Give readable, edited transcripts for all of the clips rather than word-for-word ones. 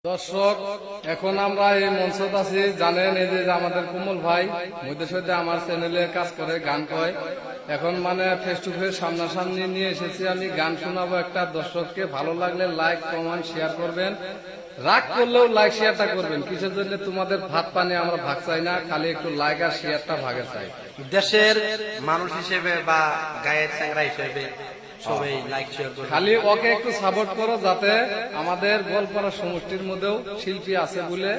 দর্শক, এখন আমরা এই মঞ্চত আছি, জানেন এই যে আমাদের কোমল ভাই মধ্যে সাথে আমার চ্যানেলে কাজ করে, গান কয়। এখন মানে ফেস টু ফেস সামনাসামনি নিয়ে এসেছি আমি, গান শোনাবো একটা। দর্শককে ভালো লাগলে লাইক কমেন্ট শেয়ার করবেন, রাগ করলেও লাইক শেয়ারটা করবেন। কিসের জন্য? তোমাদের ভাত পানি আমরা ভাগ চাই না, খালি একটু লাইক আর শেয়ারটা ভাগে চাই। দেশের মানুষ হিসেবে বা গায়ের চ্যাংরা হিসেবে সবাই লাইক শেয়ার করবে। খালি ওকে একটু সাপোর্ট করো, যাতে আমাদের গোলপাড়া সমষ্টির মধ্যেও শিল্পী আছে বলে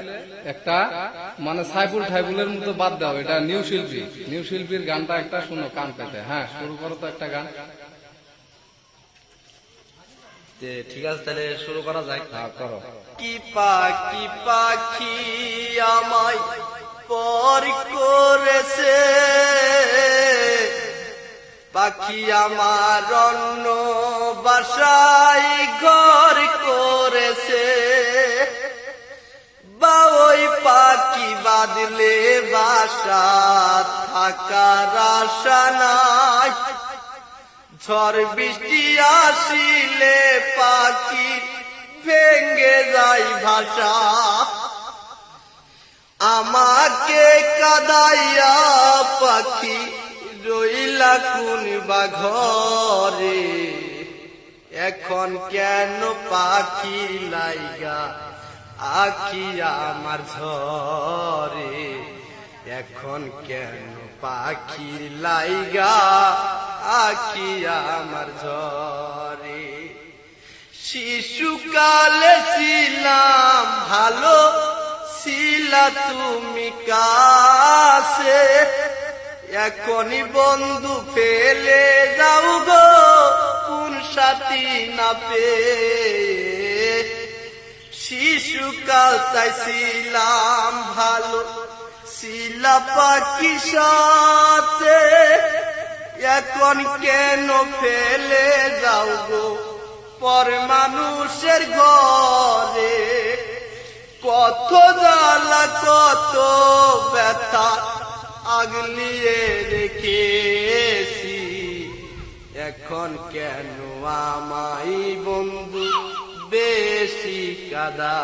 একটা মানে সাইফুল ঠাইফুলের মতো বাদ দাও, এটা নিউ শিল্পী। নিউ শিল্পীর গানটা একটা শুনো কান পেতে। হ্যাঁ, শুরু করো তো একটা গান। ঠিক আছে, তাহলে শুরু করা যায়। হ্যাঁ, করো। কি পাখি আমায় পর করেছে, পাখি আমার অন্য বাসায় ঘর করেছে, বা ওই পাখি বাদলে বাসা থাকার আশা নাই। ঝড় বৃষ্টি আসিলে পাখি ভেঙ্গে যায় ভাষা, আমাকে কাদাইয়া পাখি রইলা কোন বা ঘরে। এখন কেন পাখি লাইগা আখি আমার ঝরে, এখন কেন পাখি লাইগা আখি আমার ঝরে। শিশুকালে ছিলাম ভালো, ছিলা তুমি কাছে, এখনই বন্ধু ফেলে যাও গো কোন সাথী না পেয়ে। শিশুকাল তাই ছিলাম ভালো, ছিলা পাখি সাথে, এখন কেন ফেলে যাও গো পর মানুষের ঘরে। কত জ্বালা কত ব্যথা আগলিয়ে রেখেছি, এখন কেন আমায় বন্ধু বেশি কাঁদা।